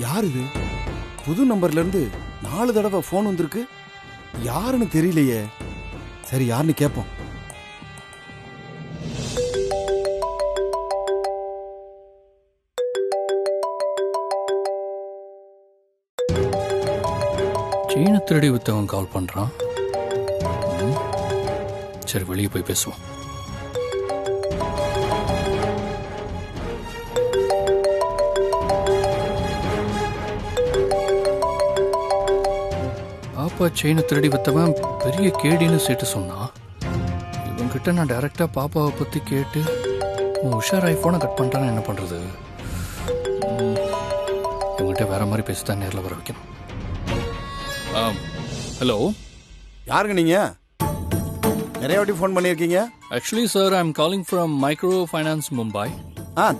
யார் இது? புது நம்பர்ல இருந்து 4 தடவை போன் வந்திருக்கு. யாருன்னு தெரியலையே. சரி, யாருன்னு கேட்போம். செயினை திருடி வித்தவன் கால் பண்றான். சரி, வெளியே போய் பேசுவோம். பாப்பா செயினை திருடி வித்தவன் பெரிய கேடின்னு சேட்டு சொன்னான். இவங்கிட்ட நான் டைரக்டா பாப்பாவை பத்தி கேட்டு உஷார் ஐபோனை கட் பண்ணிட்டான்னு என்ன பண்றது? இவங்கிட்ட வேற மாதிரி பேசிதான் நேரில் வர வைக்கணும். ஹலோ, யாருங்க நீங்க? நிறைய வாட்டி ஃபோன் பண்ணியிருக்கீங்க. Actually sir, I am calling from micro finance Mumbai.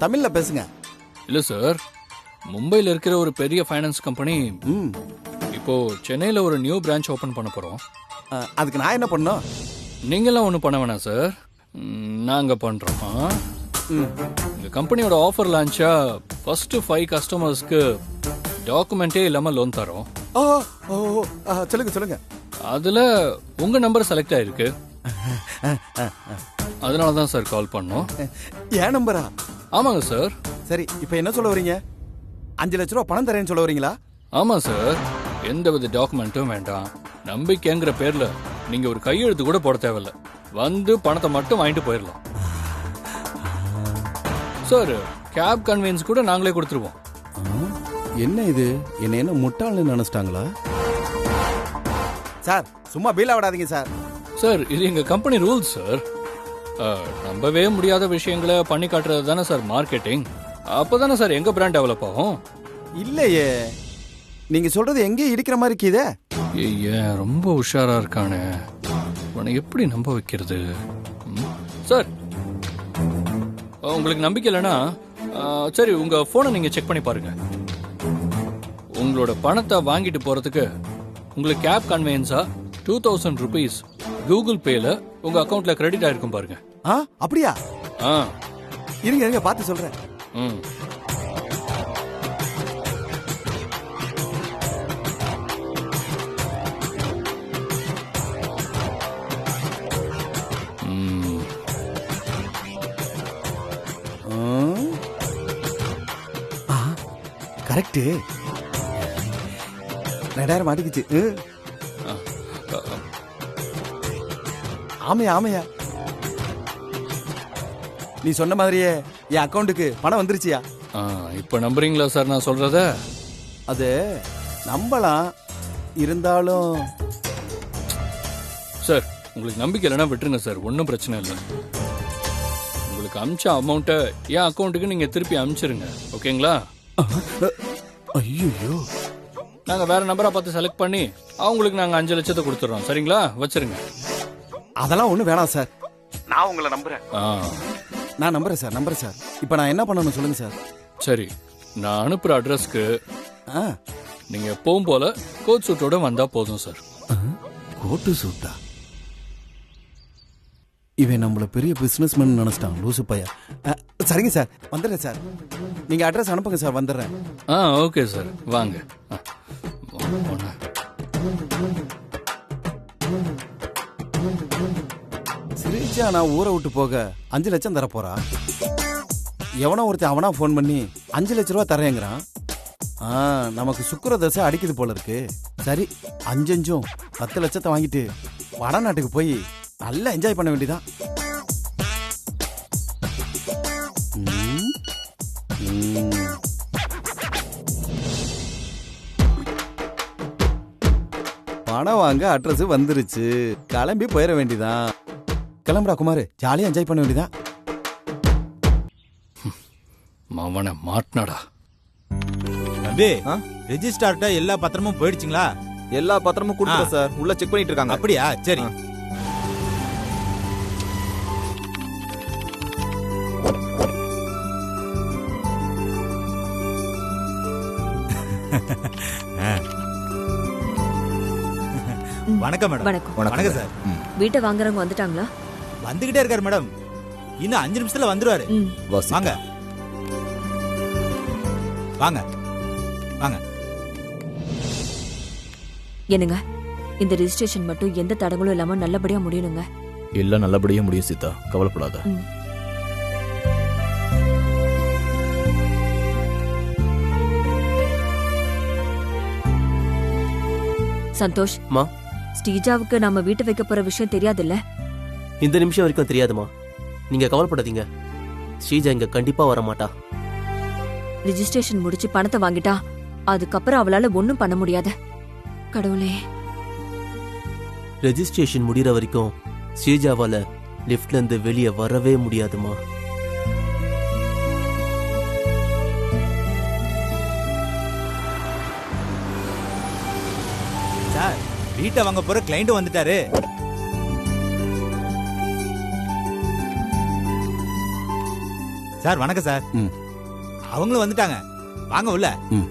தமிழ்ல பேசுங்க. இல்லை சார், மும்பையில் இருக்கிற ஒரு பெரிய ஃபைனான்ஸ் கம்பெனி இப்போ சென்னையில் ஒரு நியூ பிரான்ச் ஓப்பன் பண்ண போகிறோம். அதுக்கு நான் என்ன பண்ணோம்? நீங்களாம் ஒன்றும் பண்ண வேணாம் சார், நாங்கள் பண்ணுறோம். எங்கள் கம்பெனியோட ஆஃபர் லான்ச்சா ஃபர்ஸ்ட் 5 கஸ்டமர்ஸ்க்கு டாக்குமெண்ட்டே இல்லாமல் லோன் தரோம். சொல்லுங்க சொல்லுங்க. அதில் உங்கள் நம்பர் செலக்ட் ஆயிருக்கு. அதனால தான் சார் கால் பண்ணோம். ஏன் நம்பரா? ஆமாங்க சார். சரி, இப்போ என்ன சொல்ல வரீங்க? 5 லட்ச ரூபா பணம் தரேன்னு சொல்ல வரீங்களா? ஆமாம் சார், எந்த வித டாக்குமெண்ட்டும் வேண்டாம். நம்பிக்கைங்கிற பேர்ல நீங்க ஒரு கையெழுத்து கூட போட தேவையில்ல. வந்து பணத்தை மட்டும் வாங்கிட்டு போயிடலாம் சார். கேப் கன்வீனியன்ஸ் கூட நாங்களே கொடுத்துருவோம். என்ன இது? என்ன முட்டாள்னு நினைச்சிட்டாங்களா? சார், சும்மா பீலா விடாதீங்க சார். சார், இது எங்க கம்பெனி ரூல்ஸ் சார். நம்பவே முடியாத விஷயங்களை பண்ணி காட்டுறது தானே சார் மார்க்கெட்டிங். அப்பதானே சார் எங்க பிராண்ட் டெவலப் ஆகும். இல்லையே, நீங்க சொல்றது எங்கே இருக்கிற மாதிரி இருக்குதே. ஏன் ரொம்ப உஷாரா இருக்கானே, உன்னை எப்படி நம்ப வைக்கிறது? சார், உங்களுக்கு நம்பிக்கை இல்லைன்னா சரி, உங்க போனை நீங்க செக் பண்ணி பாருங்க. உங்களோட பணத்தை வாங்கிட்டு போறதுக்கு உங்களுக்கு கேப் கன்வீனியன்ஸா 2000 rupees கூகுள் பேல உங்க அக்கவுண்ட்ல கிரெடிட் ஆயிருக்கும் பாருங்க. அப்படியா? இருங்க இருங்க, பார்த்து சொல்றேன். ம் கரெக்ட். 2000 மாட்டிக்கிச்சு. ஆமையா ஆமையா, நீ சொன்ன மாதிரியே என் அக்கௌண்ட்டுக்கு பணம் வந்துருச்சியா? இப்ப நம்புறீங்களா சார் நான் சொல்றத? அது நம்பலாம், இருந்தாலும் சார் உங்களுக்கு நம்பிக்கை இல்லைன்னா விட்டுருங்க சார், ஒன்றும் பிரச்சனை இல்லை. உங்களுக்கு அமிச்ச அமௌண்ட்டை என் அக்கௌண்ட்டுக்கு நீங்க திருப்பி அமிச்சிருங்க, ஓகேங்களா? ஐயோ, நாங்க வேற நம்பரா பார்த்து செலக்ட் பண்ணி அவங்களுக்கு நாங்க 5 லட்சத்தை கொடுத்துறோம், சரிங்களா? வச்சிருங்க. அதெல்லாம் ஒண்ணு வேணாம் சார், நான் உங்களை நம்புறேன். நான் நம்புறேன் சார். இப்ப நான் என்ன பண்ணணும் சொல்லுங்க சார். சரி, நான் அனுப்புற அட்ரஸ்க்கு நீங்க எப்பவும் போல கோட் சூட்டோட வந்தா போதும் சார். கோட்டு சூட்டா? இவன் நம்மள பெரிய பிசினஸ்மேன் நினைச்சிட்டான், லூசு பையா. சரிங்க சார், வந்துடுறேன் சார். நீங்க அட்ரஸ் அனுப்புங்க சார், வந்துடுறேன். ஓகே சார், வாங்க. சிரிச்சா நான் ஊரை விட்டு போக 5 லட்சம் தர போறா. எவனோ ஒருத்தன் அவனா போன் பண்ணி 5 லட்ச ரூபா தரேங்கிறான். நமக்கு சுக்கிர தசை அடிக்குது போல இருக்கு. சரி, 5 10 லட்சத்தை வாங்கிட்டு வடநாட்டுக்கு போய் நல்லா என்ஜாய் பண்ண வேண்டியதான். பணம் வாங்க அட்ரஸ் வந்துருச்சு, கிளம்பி போயிட வேண்டியதான். கிளம்புறா குமார், ஜாலியா என்ஜாய் பண்ண வேண்டியதான். மவனை மாட்டினாடா. தம்பி, ரெஜிஸ்டார்ட்ட எல்லா பத்திரமும் போயிடுச்சுங்களா? எல்லா பத்திரமும் கொடுத்துறேன் சார், உள்ள செக் பண்ணிட்டு இருக்காங்க. அப்படியா? சரி. வணக்கம் மேடம். வணக்கம் சார். வீட்டை வாங்குறவங்க வந்துட்டாங்களா? வந்துகிட்டே இருக்காரு மேடம், இன்னும் 5 நிமிஷத்துல வந்துருவாரு. வாங்க வாங்க. வாங்க. என்னங்க, இந்த ரெஜிஸ்ட்ரேஷன் மட்டும் எந்த தடங்களும் இல்லாம நல்லபடியா முடியணுங்க. எல்லாம் நல்லபடியா முடியும் சீதா, கவலைப்படாத. ம். சந்தோஷ், மா, ஸ்ரீஜாவுக்கு நம்ம வீட்டு வைக்க போற விஷயம் தெரியாதுல்ல? இந்த நிமிஷம் வரைக்கும் தெரியாதுமா. நீங்க கவலைப்படாதீங்க. ஸ்ரீஜா இங்க கண்டிப்பா வர மாட்டா. ரெஜிஸ்ட்ரேஷன் முடிச்சு பணத்தை வாங்கிட்டா அதுக்கப்புறம் அவளால ஒண்ணும் பண்ண முடியாது. கடவுளே. ரெஜிஸ்ட்ரேஷன் முடிகிற வரைக்கும் ஸ்ரீஜாவால லிஃப்ட்ல இருந்து வெளியே வரவே முடியாதுமா. சார், வீட்டை வாங்க போற கிளைண்ட் வந்துட்டாரு. சார் வணக்கம் சார். ம். அவங்களும் வந்துட்டாங்க. வாங்க உள்ள. ம்.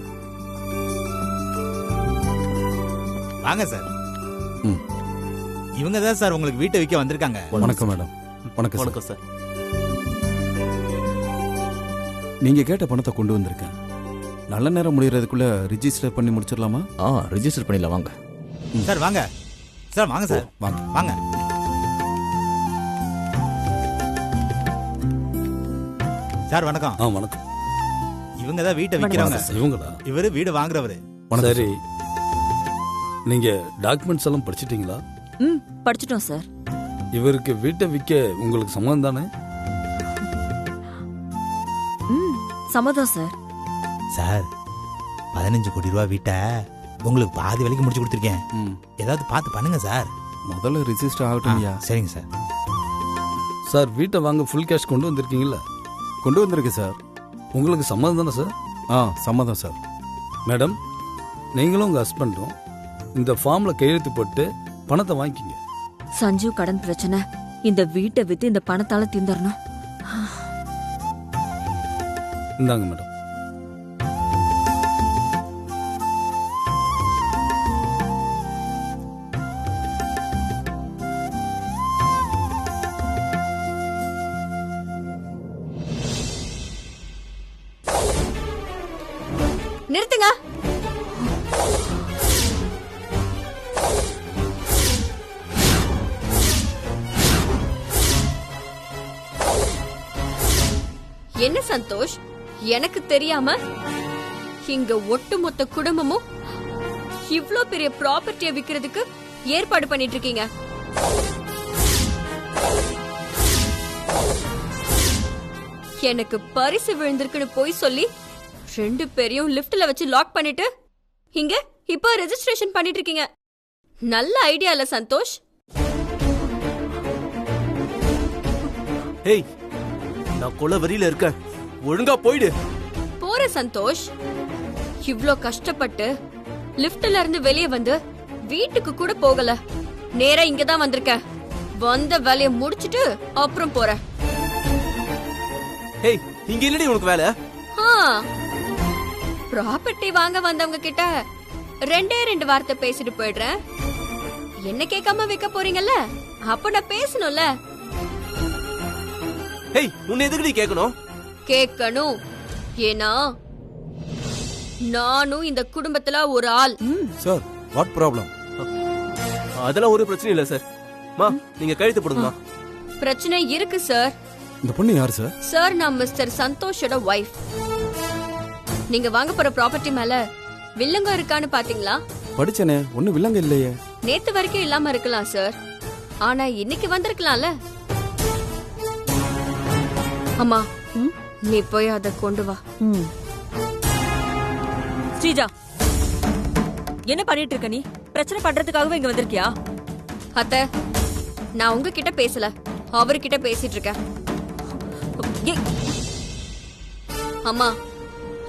வாங்க சார். ம். இவங்க தான் சார் உங்களுக்கு வீட்டை விற்க வந்திருக்காங்க. வணக்கம் மேடம். வணக்கம் சார். வணக்கம் சார். நீங்க கேட்ட பணத்தை கொண்டு வந்திருக்கேன். நல்ல நேரம் முடியறதுக்குள்ள ரிஜிஸ்டர் பண்ணி முடிச்சிடலாமா? ரிஜிஸ்டர் பண்ணிடலாம் வாங்க. சார் வாங்க. சார் வாங்க சார். வாங்க. வாங்க. சார் வணக்கம். வணக்கம். இவங்க தான் வீட்டை விற்கிறவங்க. இவங்களா? இவரு வீடு வாங்குறவரு. சரி, நீங்க டாக்குமெண்ட்ஸ் எல்லாம் படிச்சிட்டீங்களா? ம், படிச்சிட்டோம் சார். இவருக்கு வீட்டை விற்க உங்களுக்கு சம்மதம் தானே? ம், சம்மதம் சார். சார் 15 கோடி ரூபாய் வீட்டை உங்களுக்கு பாதி விலைக்கு முடிச்சு கொடுத்துருக்கேன். ம். ஏதாவது பார்த்து பண்ணுங்க சார். முதல்ல ரிஜிஸ்டர் ஆகட்டும்யா. சரிங்க சார். சார், வீட்டை வாங்க ஃபுல் கேஷ் கொண்டு வந்திருக்கீங்களா? கொண்டு வந்திருக்கு சார். உங்களுக்கு சம்மதம் தானே சார்? சம்மதம் சார். மேடம், நீங்களும் உங்க ஹஸ்பண்டும் இந்த ஃபார்ம்ல கையெழுத்து போட்டு பணத்தை வாங்கிக்கிங்க. சஞ்சு கடன் பிரச்சனை இந்த வீட்டை வித்து இந்த பணத்தால தீர்ந்தறணும். இந்தாங்க மேடம். நிறுத்துங்க. என்ன சந்தோஷ், எனக்கு தெரியாம இங்க ஒட்டுமொத்த குடும்பமும் இவ்ளோ பெரிய ப்ராப்பர்ட்டியை விக்கிறதுக்கு ஏற்பாடு பண்ணிட்டு இருக்கீங்க. எனக்கு பரிசு விழுந்திருக்குன்னு போய் சொல்லி 2 பேரையும் லிஃப்ட்ல வச்சு லாக் பண்ணிட்டு இங்க இப்ப ரெஜிஸ்ட்ரேஷன் பண்ணிட்டு இருக்கீங்க. நல்ல ஐடியா இல்ல சந்தோஷ். ஹேய், நான் கொலை வெறியில இருக்கேன். ஒழுங்கா போயிடு. போற சந்தோஷ். இவ்ளோ கஷ்டப்பட்டு லிஃப்ட்ல இருந்து வெளியே வந்து வீட்டுக்கு கூட போகல. நேரா இங்க தான் வந்திருக்கேன். வந்த வேலையை முடிச்சிட்டு அப்புறம் போறேன். ஹேய், இங்க இல்லடி உனக்கு வேலை. ப்ராப்பர்ட்டி வாங்க வந்தவங்க கிட்ட 2 வார்த்தை பேசிட்டு போயிடுறேன். என்ன கேட்காம வைக்க போறீங்கல்ல, அப்ப நான் பேசணும்ல. ஹேய், உன்னை எதுக்கு நீ கேட்கணும்? கேட்கணும். ஏன்னா நானும் இந்த குடும்பத்துல ஒரு ஆள். Sir, what problem? அதெல்லாம் ஒரு பிரச்சனை இல்ல சார். மா, நீங்க கழுத்து போடுங்க. பிரச்சனை இருக்கு சார். இந்த பொண்ணு யார் சார்? சார், நான் மிஸ்டர் சந்தோஷோட வைஃப். நீங்க வாங்க போற ப்ராப்பர்ட்டி மேல வில்லங்க இருக்கான்னு பாத்தீங்களா? படிச்சனே, ஒண்ணு வில்லங்க இல்லையே. நேத்து வரைக்கும் இல்லாம இருக்கலாம் சார், ஆனா இன்னைக்கு வந்திருக்கலாம்ல. அம்மா, நீ போய் அதை கொண்டு வா. ஸ்ரீஜா, என்ன பண்ணிட்டு இருக்க நீ? பிரச்சனை பண்றதுக்காகவே இங்க வந்திருக்கியா? அத்தை, நான் உங்ககிட்ட பேசல, அவர்கிட்ட பேசிட்டு இருக்கேன். ஏய், அம்மா,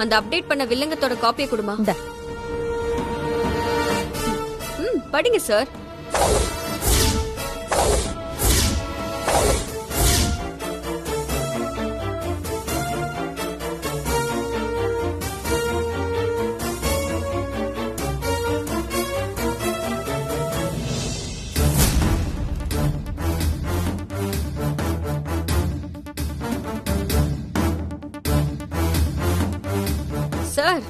அந்த அப்டேட் பண்ண வில்லங்கத்தோட காப்பியை கொடுமா. இந்தா. படிங்க சார். சார்,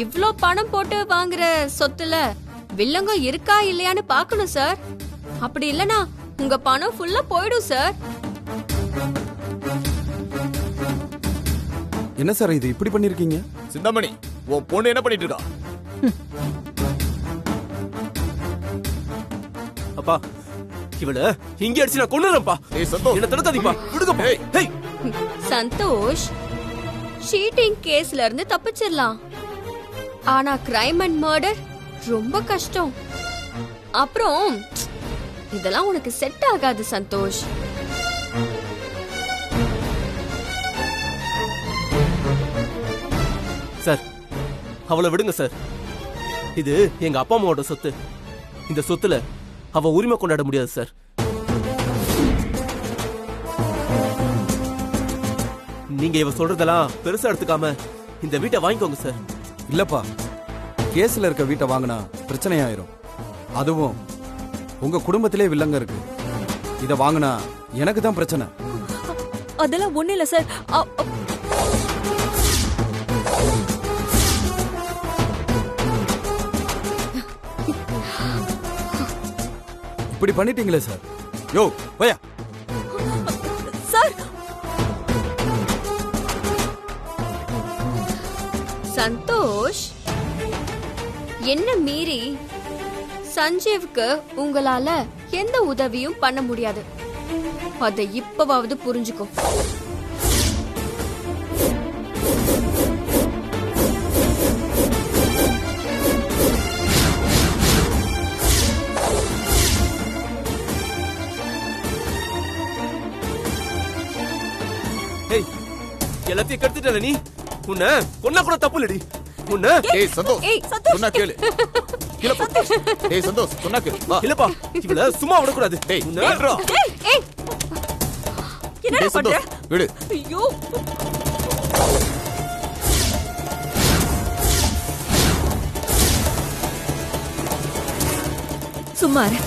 இவ்ளோ பணம் போட்டு வாங்குற சொத்துல வில்லங்க இருக்கா இல்லையான்னு பார்க்கணும் சார். அப்படி இல்லனா உங்க பணம் ஃபுல்லா போயிடும் சார். என்ன சார் இது இப்படி பண்ணிருக்கீங்க? சிந்தாமணி, உன் பொண்ணு என்ன பண்ணிட்டு இருக்கா? அப்பா இவள இங்க அடிச்சு நான் கொன்னுறேன்ப்பா. ஏய் சந்தோஷ், என்ன தடுக்காதீப்பா, விடுங்கப்பா. ஹேய் சந்தோஷ், சீட்டிங் கேஸ்ல இருந்து தப்பிச்சிடலாம். ஆனா கிரைம் அண்ட் மர்டர் ரொம்ப கஷ்டம். அப்புறம் இதெல்லாம் உனக்கு செட் ஆகாது சந்தோஷ். சார் அவளை விடுங்க சார். இது எங்க அப்பா அம்மாவோட சொத்து. இந்த சொத்துல அவ உரிமை கொண்டாட முடியாது சார். நீங்க இவ சொல்றதெல்லாம் பெருசா எடுத்துக்காம இந்த வீட்டை வாங்கிக்கோங்க சார். இல்லப்பா, கேஸ்ல இருக்க வீட்டை வாங்கினா பிரச்சனையாயிரும். அதுவும் உங்க குடும்பத்திலே வில்லங்க இருக்கு. இத வாங்கினா எனக்கு தான் பிரச்சனை. அதெல்லாம் ஒண்ணு இல்ல சார். இப்படி பண்ணிட்டீங்களே சார். யோ போயா. சார் சந்தோஷ், என்ன மீறி சஞ்சீவ்க்கு உங்களால எந்த உதவியும் பண்ண முடியாது. அதை இப்பவாவது புரிஞ்சுக்கோ. ஏய் எல்லாத்தையும் கெடுத்துட்டல நீ. உன்னை கொன்னா கூட தப்பு இல்லடி. உன்னை ஏய் சந்தோஷ், ஏய், சந்தோஷ். சொன்னா கேளு. கீழ போ. ஏய் சந்தோஷ், சொன்னா கேளு. வா. இல்லப்பா, இவள சும்மா விடக்கூடாது. டேய் உன்னை நில்றா. ஏய், என்னடா ஏய் பண்ற? சந்தோஷ், விடு. ஐயோ, சும்மா இரு.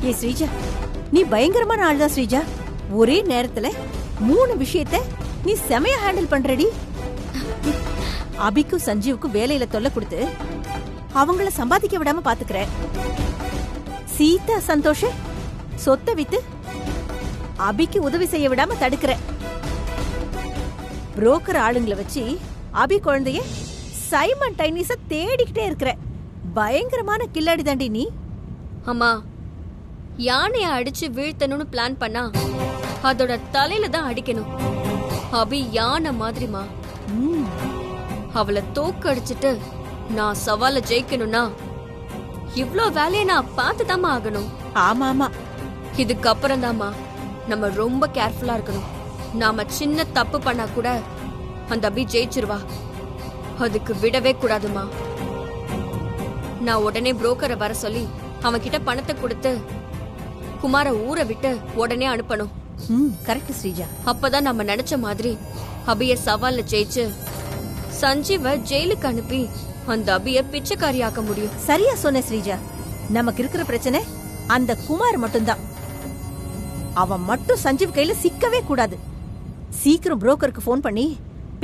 ஏ ஸ்ரீஜா, நீ பயங்கரமான ஆள்தான் ஸ்ரீஜா. ஒரே நேரத்துல 3 விஷயத்தை நீ செமையா ஹேண்டில் பண்றடி. அபிக்கும் சஞ்சீவுக்கும் வேலையில தொல்லை கொடுத்து அவங்கள சம்பாதிக்க விடாம பாத்துக்கிற. சீதா சந்தோஷ சொத்தை வித்து அபிக்கு உதவி செய்ய விடாம தடுக்கிற. புரோக்கர் ஆளுங்களை வச்சு அபி குழந்தைய சைமன் டைனிஸ தேடிக்கிட்டே இருக்கிற. பயங்கரமான கில்லாடி தாண்டி நீ. அம்மா, யானைய அடிச்சு வீழ்த்தணும்னு பிளான் பண்ணா அதோட தலையில தான் அடிக்கணும். அபி யானை மாதிரிமா. அவளை தோக்கு அடிச்சிட்டு நான் சவால ஜெயிக்கணும்னா இவ்ளோ வேலையை நான் பார்த்துதாம்மா ஆகணும். ஆமா ஆமா, இதுக்கப்புறம் தாம்மா நம்ம ரொம்ப கேர்ஃபுல்லா இருக்கணும். நாம சின்ன தப்பு பண்ணா கூட அந்த அபி ஜெயிச்சிருவா. அதுக்கு விடவே கூடாதுமா. நான் உடனே புரோக்கரை வர சொல்லி அவன்கிட்ட பணத்தை கொடுத்து குமார ஊரை விட்டு உடனே அனுப்பணும். கரெக்ட் ஸ்ரீஜா. அப்பதான் நம்ம நினைச்ச மாதிரி அபிய சவால்ல ஜெயிச்சு சஞ்சீவ ஜெயிலுக்கு அனுப்பி அந்த அபிய பிச்சைக்காரியாக்க முடியும். சரியா சொன்ன ஸ்ரீஜா. நமக்கு இருக்கிற பிரச்சனை அந்த குமார் மட்டும்தான். அவன் மட்டும் சஞ்சீவ் கையில சிக்கவே கூடாது. சீக்கிரம் புரோக்கருக்கு போன் பண்ணி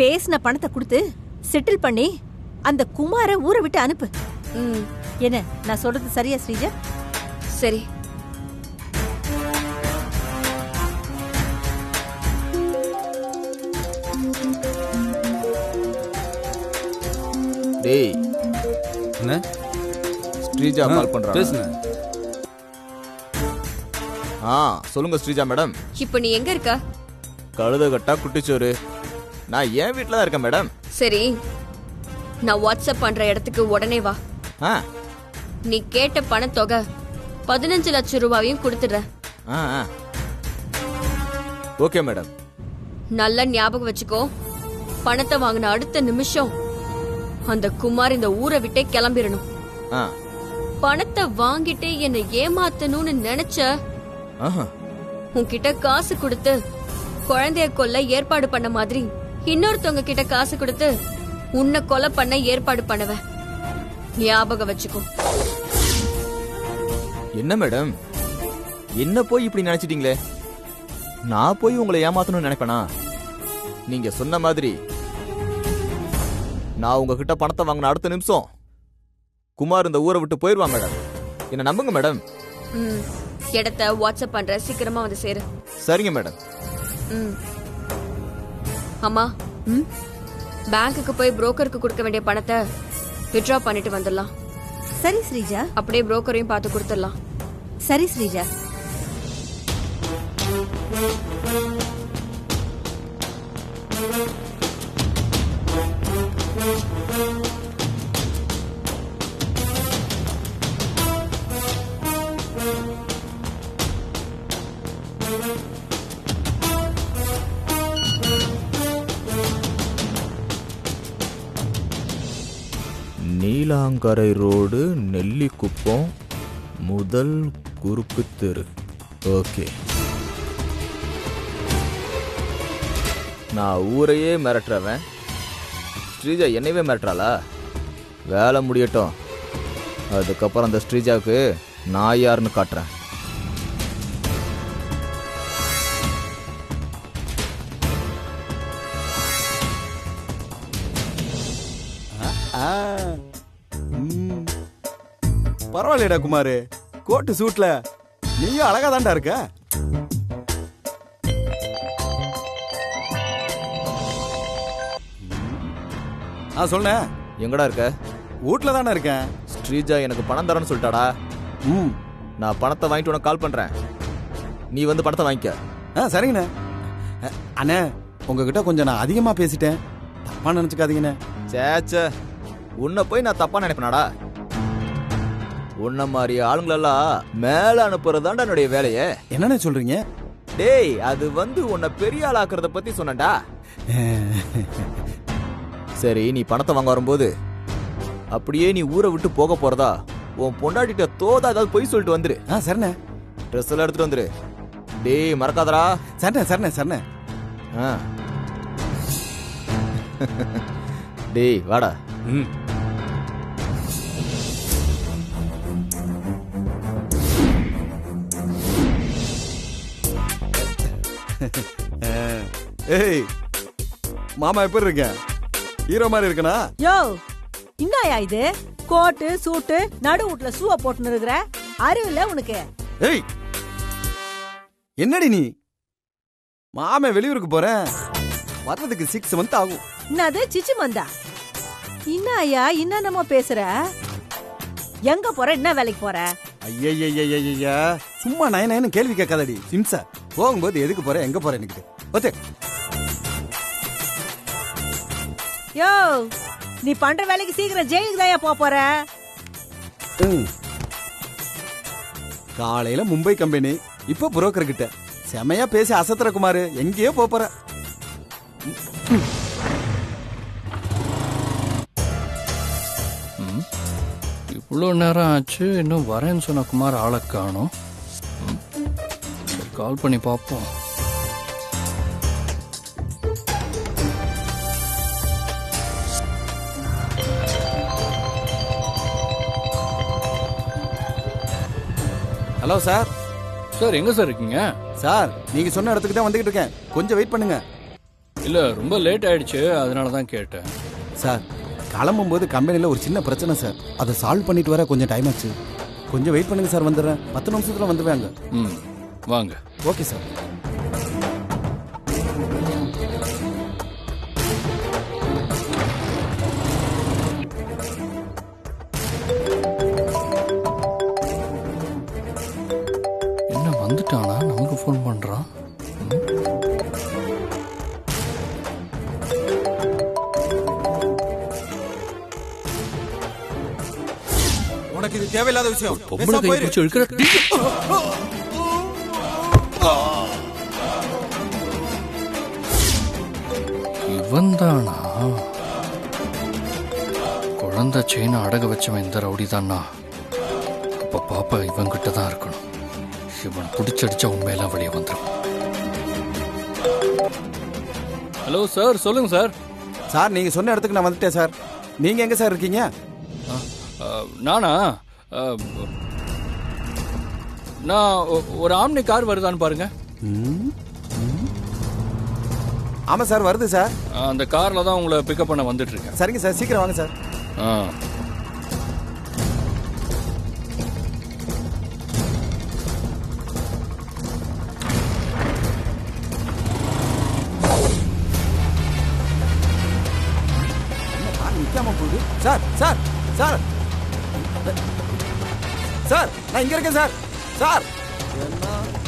பேசின பணத்தை கொடுத்து செட்டில் பண்ணி அந்த குமார ஊரை விட்டு அனுப்பு. என்ன நான் சொல்றது சரியா ஸ்ரீஜா? சரி. டேய் என்ன ஸ்ரீஜா கால் பண்றாங்க. பேசுங்க. சொல்லுங்க ஸ்ரீஜா மேடம். இப்ப நீ எங்க இருக்க? கழுத கட்டா குட்டிச்சோறு. நான் என் வீட்டுல தான் இருக்கேன் மேடம். சரி, நான் வாட்ஸ்அப் பண்ற இடத்துக்கு உடனே வா. நீ கேட்ட பணத்தொகை 15 லட்சம் ரூபாயும் கொடுத்துடுற. Okay madam. நல்ல ஞாபகம் வச்சுக்கோ. பணத்தை வாங்கின அடுத்த நிமிஷம் அந்த குமார் இந்த ஊரை விட்டே கிளம்பிடணும். பணத்தை வாங்கிட்டு என்னை ஏமாத்தணும்னு நினைச்ச உன்கிட்ட காசு கொடுத்து குழந்தைய கொல்ல ஏற்பாடு பண்ண மாதிரி இன்னொருத்தவங்க கிட்ட காசு கொடுத்து உன்னை கொலை பண்ண ஏற்பாடு பண்ணுவ. ஞாபகம் வச்சுக்கோ. என்ன மேடம், என்ன போய் இப்படி நினைச்சிட்டீங்களே? நான் போய் உங்களை ஏமாத்தணும்னு நினைப்பேனா? நீங்க சொன்ன மாதிரி நான் உங்ககிட்ட பணத்தை வாங்கின அடுத்த நிமிஷம் குமார் இந்த ஊரை விட்டு போயிருவான் மேடம். என்ன நம்புங்க மேடம். இடத்த வாட்ஸ்அப் பண்ற, சீக்கிரமா வந்து சேரு. சரிங்க மேடம். அம்மா, பேங்க்குக்கு போய் புரோக்கருக்கு கொடுக்க வேண்டிய பணத்தை வித்ட்ரா பண்ணிட்டு வந்துடலாம். சரி ஸ்ரீஜா. அப்படியே புரோக்கரையும் பார்த்து கொடுத்துடலாம். சரி ஸ்ரீஜா. நீலாங்கரை ரோடு, நெல்லிக்குப்பம், முதல் குறுக்கு தெரு. ஓகே, நான் ஊரையே மிரட்டுறவன் ஸ்ரீஜா என்னையவே மிரட்டுறாளா? வேலை முடியட்டும், அதுக்கப்புறம் அந்த ஸ்ரீஜாவுக்கு நான் யாருன்னு காட்டுறேன். பரவாயில்லடா குமாரு, கோட்டு சூட்ல நீயும் அழகா தான்டா இருக்க. சொல்ல எங்கடா இருக்க? வீட்ல தானே இருக்கேன். ஸ்ரீஜா எனக்கு பணம் தரேன்னு சொல்லிட்டாடா. நான் பணத்தை வாங்கிட்டு உனக்கு கால் பண்றேன், நீ வந்து பணத்தை வாங்கிக்க. சரிங்கண்ணே. அண்ணே, உங்ககிட்ட கொஞ்சம் நான் அதிகமா பேசிட்டேன், தப்பா நினைச்சுக்காதீங்கண்ணே. சேச்சே, உன்னை போய் நான் தப்பா நினைப்பேனாடா? உன்ன மாதிரி ஆளுங்களெல்லாம் மேல அனுப்புறதாண்டா என்னுடைய வேலையே. என்னன்னு சொல்றீங்க? டேய், அது வந்து உன்னை பெரிய ஆளாக்குறத பத்தி சொன்னடா. சரி, நீ பணத்தை வாங்க வரும்போது அப்படியே நீ ஊரை விட்டு போக போறதா உன் பொண்டாட்டிட்ட தோதா ஏதாவது போய் சொல்லிட்டு வந்துரு. சரிண்ணே. ட்ரெஸ் எல்லாம் எடுத்துட்டு வந்துரு. டேய், மறக்காதடா. சரிண்ணே சரிண்ணே சரிண்ணே. டேய் வாடா. ஏய் மாமா, எப்படி இருக்க? ஹீரோ மாதிரி இருக்கனா? யோ, என்னயா இது? கோட்டு சூட்டு நடு வீட்ல சூவ போட்டுன்னு இருக்கிற, அறிவில்ல உனக்கு? ஏய், என்னடி நீ? மாமா வெளியூருக்கு போறேன், வர்றதுக்கு 6 months ஆகும். என்னது சிச்சு மந்தா? என்னயா என்னென்னமோ பேசுற? எங்க போற? என்ன வேலைக்கு போற? ஐயா, சும்மா நயனு கேள்வி கேட்காதடி சிம்சா. போகும்போது எதுக்கு போற, எங்க போற எனக்கு ஓகே. யோ, நீ பண்ற வேலைக்கு சீக்கிரம் ஜெயிலுக்கு தான் போற. காலையில மும்பை கம்பெனி, இப்ப புரோக்கர் கிட்ட செமையா பேசி அசத்துற குமாரு. எங்கேயோ போற? இவ்வளோ நேரம் ஆச்சு, இன்னும் வரேன்னு சொன்ன குமார் ஆளை காணோம். கால் பண்ணி பார்ப்போம். Hello sir. சார், எங்க சார் இருக்கீங்க? சார், நீங்க சொன்ன இடத்துக்கு தான் வந்துகிட்டு இருக்கேன், கொஞ்சம் வெயிட் பண்ணுங்க. இல்ல, ரொம்ப லேட் ஆயிடுச்சு, அதனால தான் கேட்டேன். சார், கிளம்பும்போது கம்பெனியில் ஒரு சின்ன பிரச்சனை சார், அதை சால்வ் பண்ணிட்டு வர கொஞ்சம் டைம் ஆச்சு. கொஞ்சம் வெயிட் பண்ணுங்க சார், வந்துடுறேன். 10 நிமிஷத்துல வந்துடுவாங்க. வாங்க. Okay sir. என்ன வந்துட்டானா? நமக்கு ஃபோன் பண்றான். உனக்கு இது தேவையில்லாத விஷயம். பொம்பளை கை பிடிச்சு இழுக்கிற. இவன்தானா குழந்தை செயினை அடக வச்சவன்? இந்த ரவுடி தானா? அப்ப பாப்பா இவன்கிட்ட தான் இருக்கணும். இவன் பிடிச்சடிச்சா உண்மையெல்லாம் வெளியே வந்துடும். ஹலோ சார், சொல்லுங்க சார். சார், நீங்க சொன்ன இடத்துக்கு நான் வந்துட்டேன் சார். நீங்க எங்க சார் இருக்கீங்க? நானா? நான் ஒரு ஆம்னி கார் வருதான்னு பாருங்க. ஆமா சார், வருது சார். அந்த கார்ல தான் உங்களை பிக்கப் பண்ண வந்துட்டு இருக்கேன். சரிங்க சார், சீக்கிரம் வாங்க சார். நிக்காம போகுது. சார் சார் சார் சார், நான் இங்க இருக்கேன் சார். சார் என்ன